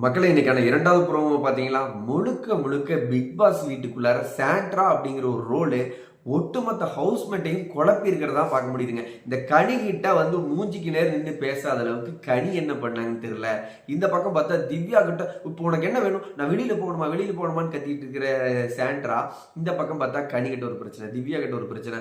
மக்களே இன்னைக்கான இரண்டாவது ப்ரோமோ பார்த்தீங்களா? முழுக்க முழுக்க பிக் பாஸ் வீட்டுக்குள்ளார சாண்ட்ரா அப்படிங்கிற ஒரு ரோலு ஒட்டுமொத்த ஹவுஸ்மேட்டையும் குழப்பி இருக்கிறதா பார்க்க முடியுதுங்க. இந்த கனி கிட்ட வந்து மூஞ்சிக்கு நேர் நின்று பேசாத அளவுக்கு கனி என்ன பண்ணாங்கன்னு தெரியல. இந்த பக்கம் பார்த்தா திவ்யா கிட்ட இப்போ உனக்கு என்ன வேணும்? நான் வெளியில போகணுமா வெளியில போகணுமான்னு கத்திட்டு இருக்கிற சாண்ட்ரா. இந்த பக்கம் பார்த்தா கனி கிட்ட ஒரு பிரச்சனை, திவ்யா கிட்ட ஒரு பிரச்சனை.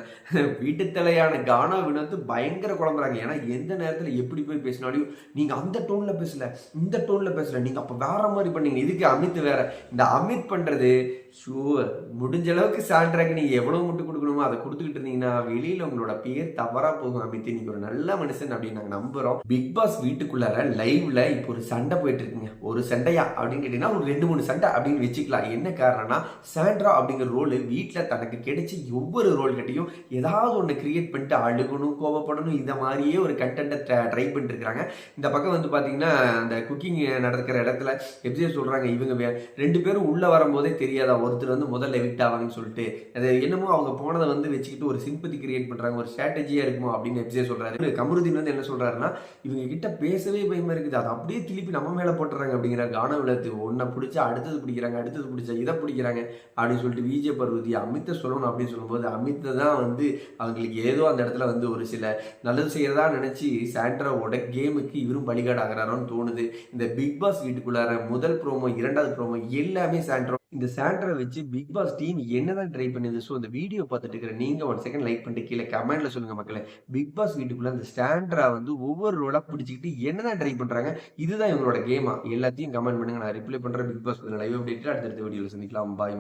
வீட்டு தலையான கானா வினோத் பயங்கர குழம்புறாங்க. ஏன்னா எந்த நேரத்தில் எப்படி போய் பேசினாலும் நீங்க அந்த டோன்ல பேசல, இந்த டோன்ல பேசல, நீங்க அப்ப வேற மாதிரி பண்ணீங்க. இதுக்கு அமித் வேற. இந்த அமித் பண்றது ஷூர் முடிஞ்ச அளவுக்கு சாண்ட்ராக்கு நீங்க எவ்வளவு முட்டு கொடுக்கணுமோ அதை கொடுத்துக்கிட்டு இருந்தீங்கன்னா வெளியில உங்களோட பேர் தவறா போகும். அமித் நீங்க ஒரு நல்ல மனுஷன் அப்படின்னு நாங்க நம்புறோம். பிக் பாஸ் வீட்டுக்குள்ளார லைவ்ல இப்போ ஒரு சண்டை போயிட்டு இருக்குங்க. ஒரு சண்டையா அப்படின்னு கேட்டீங்கன்னா ஒரு 2-3 சண்டை அப்படின்னு வச்சுக்கலாம். என்ன காரணம்னா சாண்ட்ரா அப்படிங்கிற ரோல் வீட்டுல தனக்கு கிடைச்ச ஒவ்வொரு ரோல் கிட்டையும் ஏதாவது ஒன்று கிரியேட் பண்ணிட்டு அழுகணும், கோவப்படணும், இந்த மாதிரியே ஒரு கண்டென்ட்டை ட்ரை பண்ணிட்டு இருக்காங்க. இந்த பக்கம் வந்து பாத்தீங்கன்னா அந்த குக்கிங் நடக்கிற இடத்துல எப்படி சொல்றாங்க, இவங்க 2 பேரும் உள்ள வரும்போதே தெரியாதா ஒருத்தர் வந்து முதல்ல எவிக்ட் ஆவாங்கன்னு சொல்லிட்டு அது என்னமோ அவங்க போனதை வந்து வச்சுக்கிட்டு ஒரு சிம்பத்தி கிரியேட் பண்றாங்க, ஒரு ஸ்ட்ராட்டஜியா இருக்குமோ அப்படின்னு எப்ஜே சொல்றாரு. கமருதீன் வந்து என்ன சொல்றாருன்னா, இவங்க கிட்ட பேசவே பயமா இருக்குது, அதை அப்படியே திருப்பி நம்ம மேல போட்டுறாங்க அப்படிங்கிற கான விளத்து ஒன்ன பிடிச்சா அடுத்தது பிடிக்கிறாங்க, அடுத்தது பிடிச்சா இதை பிடிக்கிறாங்க அப்படின்னு சொல்லிட்டு விஜய் பர்வதி அமித்தை சொல்லணும் அப்படின்னு சொல்லும்போது அமித்தை தான் வந்து அவங்களுக்கு ஏதோ அந்த இடத்துல வந்து ஒரு சில நல்லது செய்யறதா நினைச்சு சாண்ட்ராவோட கேமுக்கு இவரும் பலிகாடு ஆகிறாரோன்னு தோணுது. இந்த பிக் பாஸ் வீட்டுக்குள்ளார முதல் ப்ரோமோ, இரண்டாவது ப்ரோமோ எல்லாமே சாண்ட்ரா. இந்த சாண்ட்ரா வச்சு பிக் பாஸ் டீம் என்னதான் ட்ரை பண்ணுது. ஸோ இந்த வீடியோ பார்த்துட்டு இருக்கிற நீங்க 1 செகண்ட் லைக் பண்ணிட்டு கீழே கமெண்ட்ல சொல்லுங்க மக்களே. பிக் பாஸ் வீட்டுக்குள்ள இந்த சாண்ட்ரா வந்து ஒவ்வொரு ரோலா பிடிச்சிக்கிட்டு என்னதான் ட்ரை பண்றாங்க, இதுதான் இவங்களோட கேமா? எல்லாத்தையும் கமெண்ட் பண்ணுங்க, நான் ரிப்ளை பண்றேன். பிக் பாஸ் லைவ் அப்டேட் அடுத்தடுத்த வீடியோவில் சந்திக்கலாம். பாய்.